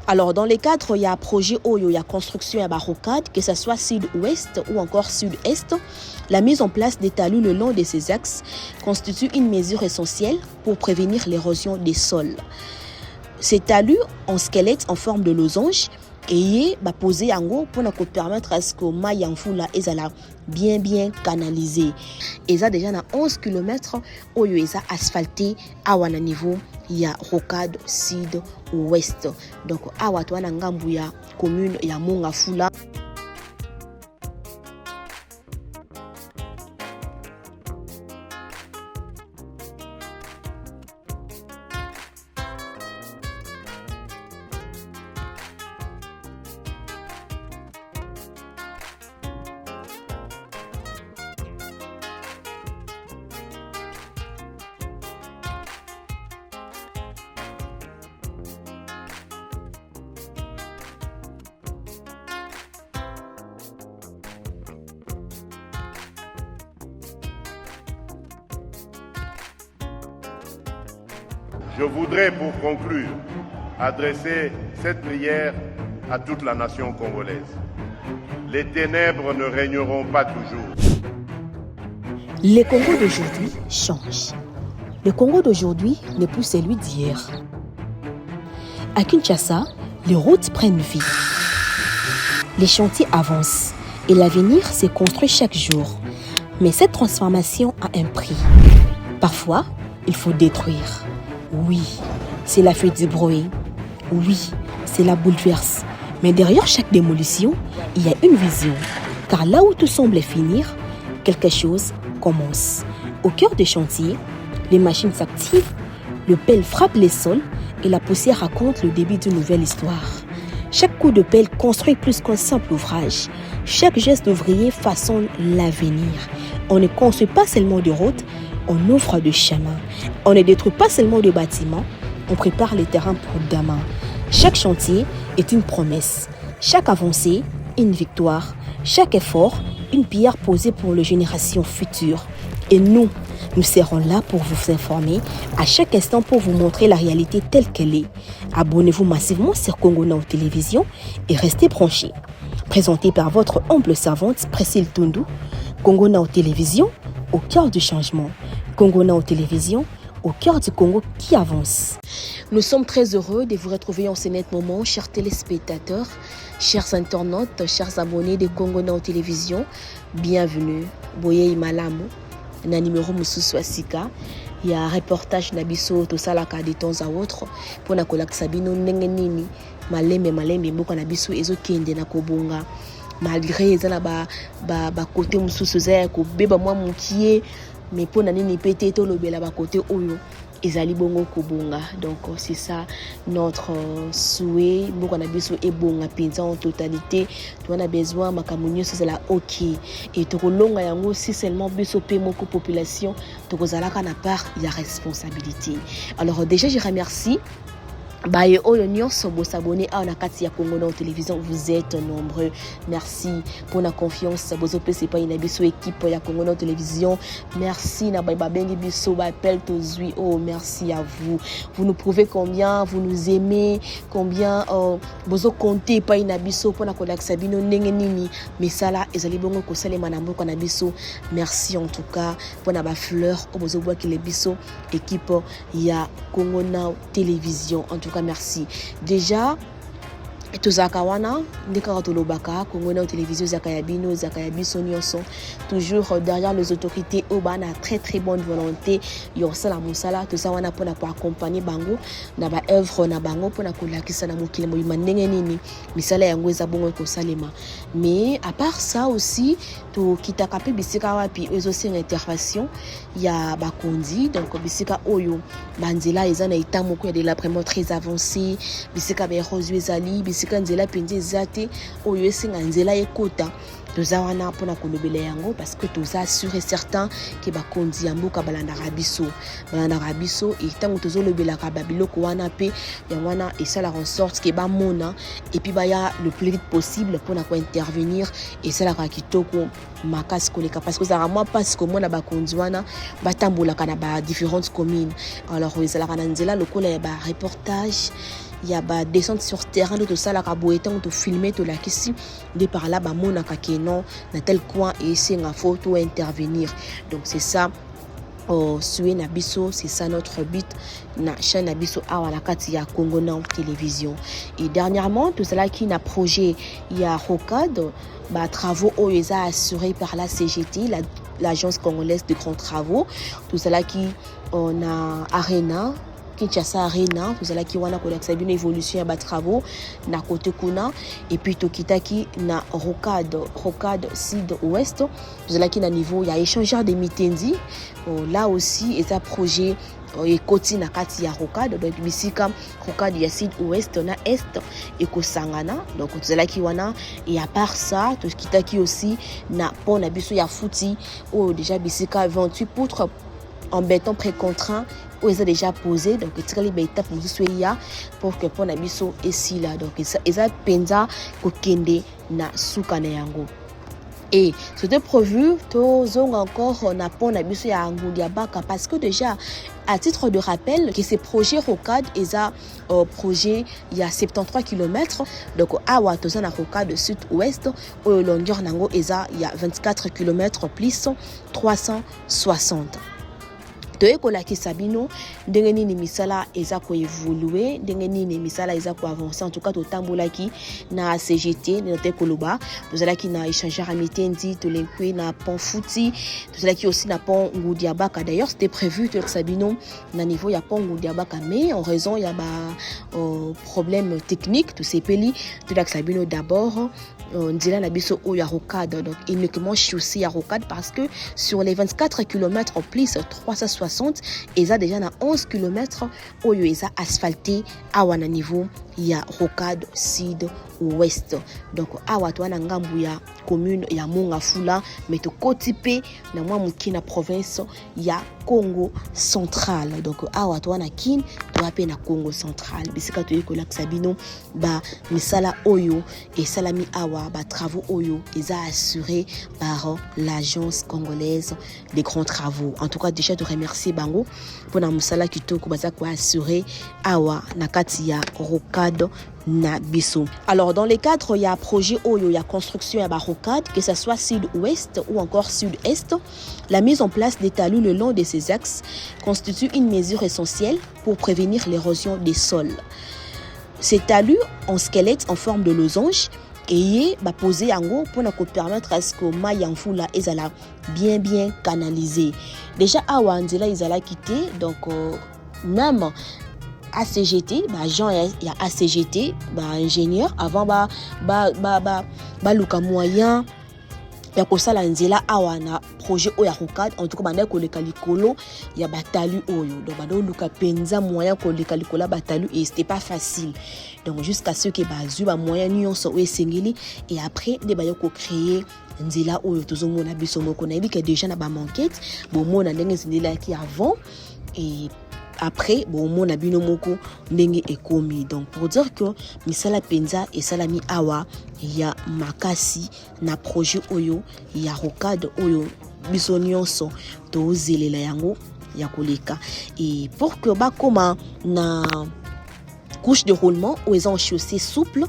Alors, dans les cadres, il y a projet Oyo, il y a construction à rocade, que ce soit sud-ouest ou encore sud-est. La mise en place des talus le long de ces axes constitue une mesure essentielle pour prévenir l'érosion des sols. Ces talus en squelette en forme de losange et posé en haut pour nous permettre à ce que maille en foule est bien canalisé. Et ça déjà dans 11 km où il y a asphalté à un niveau il y a rocade sud ouest. Donc à Watouana Ngambouya commune il y a Monga Fula. Je voudrais, pour conclure, adresser cette prière à toute la nation congolaise. Les ténèbres ne régneront pas toujours. Le Congo d'aujourd'hui change. Le Congo d'aujourd'hui n'est plus celui d'hier. À Kinshasa, les routes prennent vie. Les chantiers avancent et l'avenir se construit chaque jour. Mais cette transformation a un prix. Parfois, il faut détruire. Oui, c'est la fuite du bruit. Oui, c'est la bouleverse. Mais derrière chaque démolition, il y a une vision. Car là où tout semble finir, quelque chose commence. Au cœur des chantiers, les machines s'activent, le pelle frappe les sols et la poussière raconte le début d'une nouvelle histoire. Chaque coup de pelle construit plus qu'un simple ouvrage. Chaque geste d'ouvrier façonne l'avenir. On ne construit pas seulement de routes, on ouvre des chemins. On ne détruit pas seulement des bâtiments, on prépare les terrains pour demain. Chaque chantier est une promesse. Chaque avancée, une victoire. Chaque effort, une pierre posée pour les générations futures. Et nous serons là pour vous informer à chaque instant pour vous montrer la réalité telle qu'elle est. Abonnez-vous massivement sur Congo Now Télévision et restez branchés. Présenté par votre humble servante Priscille Tundu, Congo Now Télévision, au cœur du changement. Congo Now Télévision, au cœur du Congo qui avance. Nous sommes très heureux de vous retrouver en ce net moment, chers téléspectateurs, chers internautes, chers abonnés de Congo Now Télévision. Bienvenue. Boye Malamu, na numéro Moussousou Asika. Il y a un reportage Nabiso, tout ça là, de temps à autre, pour na kolak sabino nengenini, malembe, mboka Nabiso, ezo kende na kobonga. Malgré ça ba côté Moussousou zé ko beba moi mukie. Mais pour nani pété to lobela ba côté oyo ezali bongo kobonga. Donc c'est ça notre souhait. Beaucoup na biso e bonga penza en totalité. Tu on a besoin makamunyo c'est la OK et to kolonga yango si seulement biso pe moko population to kozalaka na part il y a responsabilité. Alors déjà je remercie Baye oyo nyonso bo s'abonner à na kati ya Congo Now Télévision, vous êtes nombreux. Merci pour la confiance. Bozo pese pa ina biso équipe ya Congo Now Télévision. Merci na ba bengi biso ba appel tozui. Oh merci à vous. Vous nous prouvez combien vous nous aimez, combien bozo compter pa ina biso pour na kolakisa bino ndenge nini. Mais ça là ezali bongo ko salema na mboka na biso. Merci en tout cas pour na ba fleur bozo boa ki le biso équipe ya Congo Now Télévision. En tout cas, merci. Déjà, tozakawana ndeka tolobaka Congo Now Télévision zakayabino zakayabiso nyonso toujours derrière les autorités obana très bonne volonté yosala musala tozawana pona pour accompagner bango na ba œuvre na bango pona kolakisa na mokili moyima ndenge nini misala yango eza bongo ko salema. Mais à part ça aussi to kitaka pe bisika wapi ezosi intervention ya bakondi donc bisika oyo banzela eza na itamoko ya de la vraiment très avancé bisika ba erosion ezali bisika nzela penze ezate oyo esinga nzela ekota toza wana pona kolobela yango parce que toza sûr et certain que bakondi ya mboka balanda rabiso et tango tozolobela ka babiloko wana pe ya wana esala en sorte que ba mona et puis ba ya le plus vite possible pona ko intervenir et ça la kitoko makasi koleka parce que ça moi parce que mona bakondi wana batambola kana ba différentes communes. Alors ezala kana nzela lokola ya ba reportage il y a ba descente sur terrain de tout ça la kaboetan to filmer to la kisi de par là ba mona ka kenon na tel coin et c'est nga photo intervenir. Donc c'est ça sué na biso, c'est ça notre but na chaîne na biso awa na kati ya Congo Now télévision. Et dernièrement tout cela qui na projet il y a Rocade ba travaux OESA assurés par la CGT, l'agence congolaise de grands travaux. Tout cela qui on a Arena Kinshasa Arena, tout cela qui wana ko une évolution ya ba travaux na côté kuna et puis tokitaki na Rocade sud ouest, tout cela qui na niveau ya échangeur de mitendi là aussi et ça projet et côté na kati ya Rocade donc bisika Rocade ya sud ouest na est et ko sangana donc tout cela qui wana et à part ça tokitaki aussi na pont na biso ya Fouti ou déjà bisika 28 poutres en béton précontraint où ils ont déjà posé donc tikali ba étape musuya pour que pona biso ici là donc ils a penza ko kende na suka na yango. Et c'était prévu tozonga encore on a pona biso ya Ngudia Baka parce que déjà à titre de rappel que ces projets Rocade ils a projet il y a 73 km donc awa tozana Rocade sud-ouest au longueur nango il y a 24 km plus 360. Toyekola ki sabino ndenge nini misala eza ko évoluer ndenge nini misala eza ko avancer en tout cas totambolaki na CGT na tekoloba tozalaki na échangeur à mitendi tolenkwe na pont Fouti tozalaki aussi na pont Ngudia Baka. D'ailleurs c'était prévu que sabino na niveau ya pont Ngudia Baka mais en raison ya ba problème technique tout sepeli de la sabino d'abord nzela na biso o ya Rocade donc uniquement chaussée à Rocade parce que sur les 24 km en plus 360 eza déjà na 11 km oyo eza asphalté awa na niveau ya Rocade sud ouest donc awa to na ngambu ya commune ya Mongafula mais to kotipe na mwa mukina province ya Congo central donc awa to na kin to ape na Congo central bisika to yekola sabino ba misala oyo et salami awa ba travaux oyo eza assuré par l'agence congolaise des grands travaux. En tout cas déjà de remercier bango pour na musala kitoko baza ko assuré awa na kati ya Rocade na biso. Alors dans les cadres il y a projet oyo il y a construction à Rocade que ça soit sud-ouest ou encore sud-est, la mise en place des talus le long de ces axes constitue une mesure essentielle pour prévenir l'érosion des sols. Ces talus en squelette en forme de losange et ba poser yango pour nous permettre à ce que mayanfula ezala bien canalisé. Déjà awa nzela ezala quitté donc même ACGT, Jean il y a ACGT, ingénieur avant luka moyen ya kosala nzela awa na projet oya Rocade en tout cas banda ko leka likolo ya batalu oyo donc banda luka penza moyen ko leka likola batalu et c'était pas facile donc jusqu'à ce que bazu ba moyen nyonso oyo sengeli et après de ba ko créer nzela oyo tozomona biso moko na yebika déjà na ba manquette bon mona ndenge nzela ki avant et après bon mona bino moko ndenge ekomi donc pour dire que misala penza et salami awa ya makasi na projet oyo ya Rocade oyo biso nyonso tozelela yango ya koleka et pour que bakoma na couche de roulement ou en chaussée souple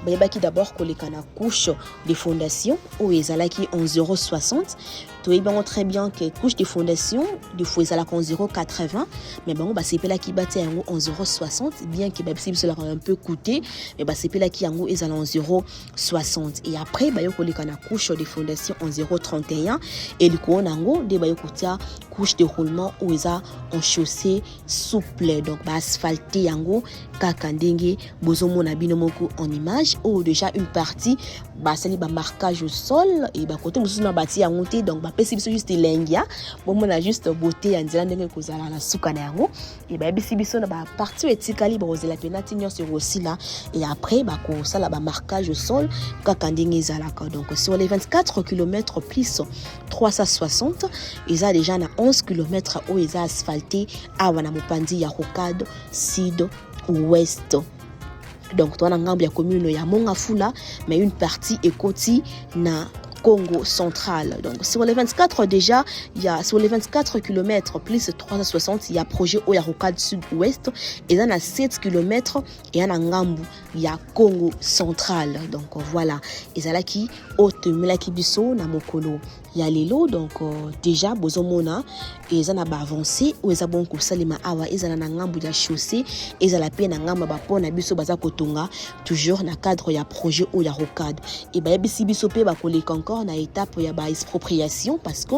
bayebaki d'abord koleka na couche de fondation ou ezalaki en 0,60 toyebango très bien que couche de fondation de fois ezalaka en 0,80 mais bango basepelaki bate yango en 0,60 bien que babisi biso la un peu coûté mais basepelaki yango ezala en 0,60 et après bayo koleka na couche de fondation en 0,31 et likolo nango de bayo kotia couche de roulement ou eza en chaussée souple donc asphalté yango kaka ndenge bozomona bino moko en image ou déjà une partie basali ba marquage au sol et ba côté mususu na bati yango te donc ba pesi biso juste lengia bon mona juste beauté ya nzela ndenge kozala na suka na yango et ba bisi biso na ba partie etikali bozela penati nyonso aussi là et après ba ko sala ba marquage au sol kaka ndenge ezalaka donc sur les 24 km plus 360 ils a déjà na 11 km où ils a asphalté awa na mopandi ya Rocade sud ouest donc toi na ngambi ya commune ya Mongafula mais une partie ekoti na Congo central. Donc sur les 24 déjà, il y a sur les 24 km plus 360, il y a projet au Rocade sud-ouest et dans 7 km et en Ngambu, il y a Congo central. Donc voilà, et ça là qui haute melaki biso na mokolo ya lelo. Donc déjà bozomona et ça na ba avancé ou ça bon ko salima awa et ça na Ngambu ya chaussée et ça la pe na ngamba ba pona biso baza kotonga toujours na cadre ya projet au Rocade et ba bisi biso pe ba koleka encore na étape ya ba expropriation parce que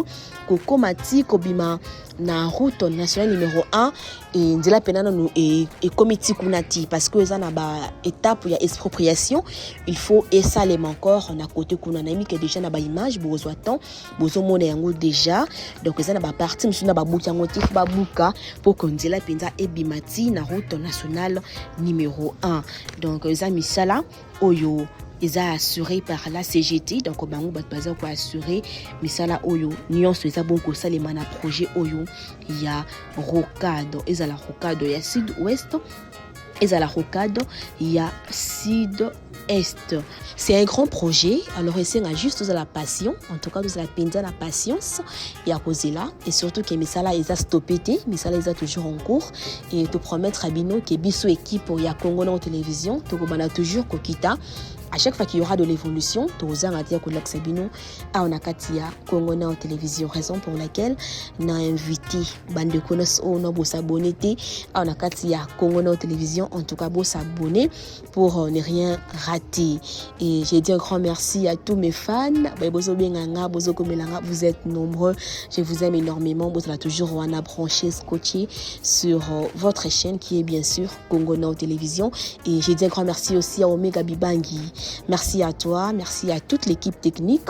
kokomati kobima na route nationale numéro 1 et ndila penana nous et comité kunati parce que ça na ba étape ya expropriation il faut essaler encore na côté kuna na que déjà na ba image bozo temps bozo mona yango déjà donc ça na ba partie msuna ba buka ngoti ba buka pour que ndila penza ebimati na route nationale numéro 1 donc ça misala oyo ils a assuré par la CGT donc bango bat baza ko assurer misala oyo nyonso eza bon ko salema na projet oyo ya Rocade eza la Rocade ya sud-ouest eza la Rocade ya sud-est. C'est un grand projet, alors c'est juste de la passion, en tout cas de la peine de la patience et à cause là et surtout que misala ils a stoppé mais ça les a toujours en cours et te promettre à Bino que biso équipe pour ya Congo na télévision to bana toujours kokita. À chaque fois qu'il y aura de l'évolution, Toza a dit que l'Axabino a on a katia Congo en télévision, raison pour laquelle on a invité bande de connaissances au nom de s'abonner à on a katia Congo en télévision, en tout cas pour s'abonner pour ne rien rater. Et j'ai dit un grand merci à tous mes fans. Vous êtes nombreux, je vous aime énormément. Vous êtes toujours on a branché, scotché sur votre chaîne qui est bien sûr Congo en télévision. Et j'ai dit un grand merci aussi à Omega Bibangi. Merci à toi, merci à toute l'équipe technique.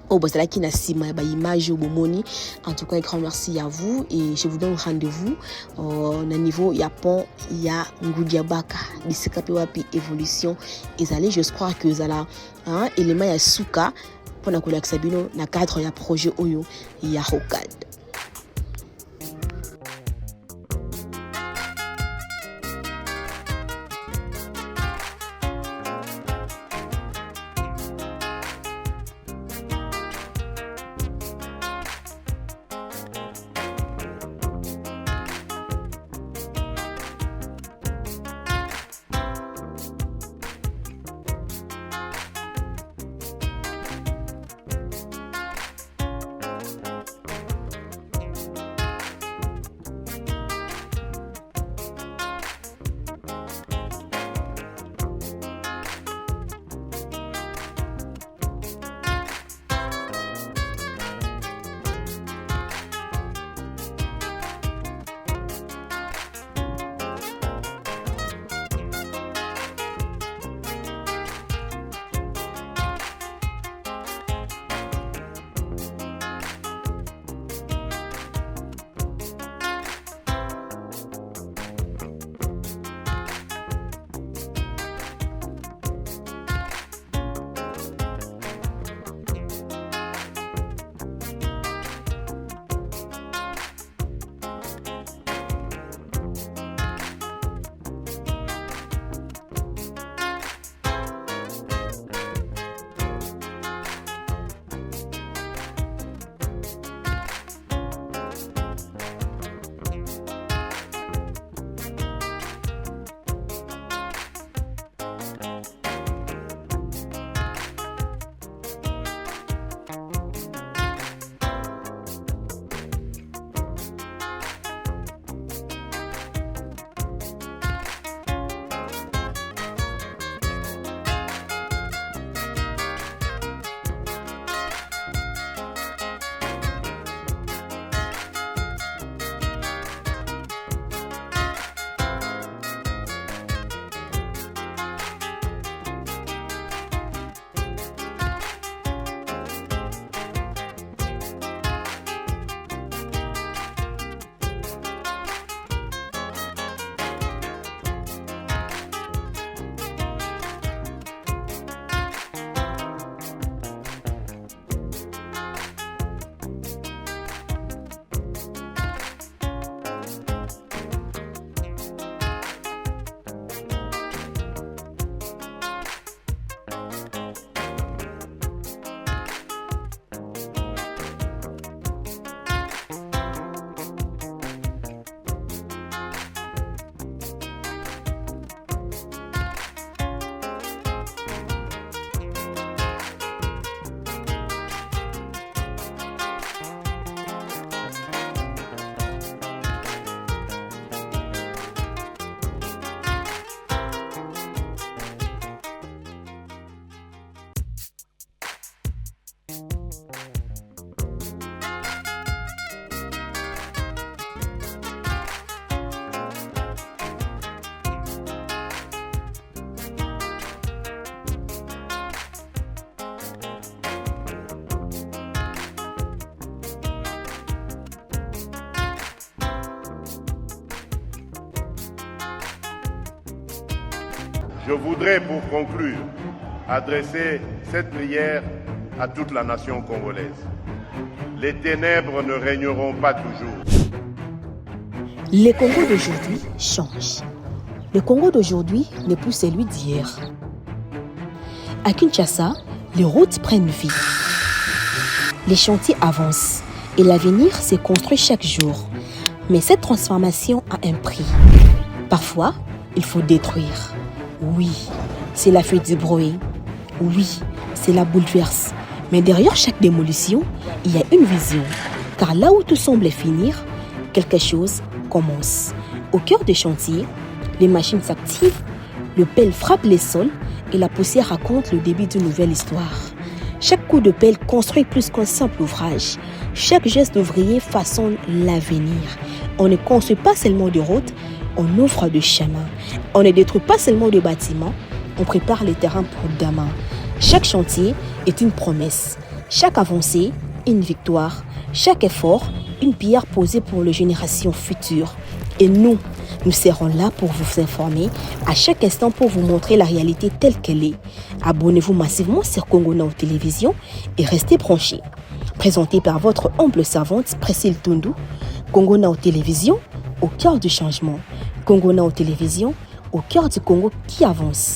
Oh, bah, c'est là qui n'a si ma image au bomoni. En tout cas, un grand merci à vous et je vous donne rendez-vous au niveau Japon, il y a Ngudiabaka, Bisekapewapi évolution. Et allez, je crois que ça là, élément ya Souka pour la collègue Sabino, na cadre ya projet Oyo, il y a Rocade. Je voudrais, pour conclure, adresser cette prière à toute la nation congolaise. Les ténèbres ne régneront pas toujours. Le Congo d'aujourd'hui change. Le Congo d'aujourd'hui n'est plus celui d'hier. À Kinshasa, les routes prennent vie. Les chantiers avancent et l'avenir se construit chaque jour. Mais cette transformation a un prix. Parfois, il faut détruire. Oui, c'est la fuite du bruit. Oui, c'est la bouleverse. Mais derrière chaque démolition, il y a une vision. Car là où tout semble finir, quelque chose commence. Au cœur des chantiers, les machines s'activent, le pelle frappe les sols et la poussière raconte le début d'une nouvelle histoire. Chaque coup de pelle construit plus qu'un simple ouvrage. Chaque geste d'ouvrier façonne l'avenir. On ne construit pas seulement de routes, on ouvre des chemins. On ne détruit pas seulement des bâtiments, on prépare les terrains pour demain. Chaque chantier est une promesse. Chaque avancée, une victoire. Chaque effort, une pierre posée pour les générations futures. Et nous serons là pour vous informer à chaque instant pour vous montrer la réalité telle qu'elle est. Abonnez-vous massivement sur Congo Now Télévision et restez branchés. Présenté par votre humble servante Priscille Tundu, Congo Now Télévision, au cœur du changement. Congo Now Télévision, au cœur du Congo qui avance.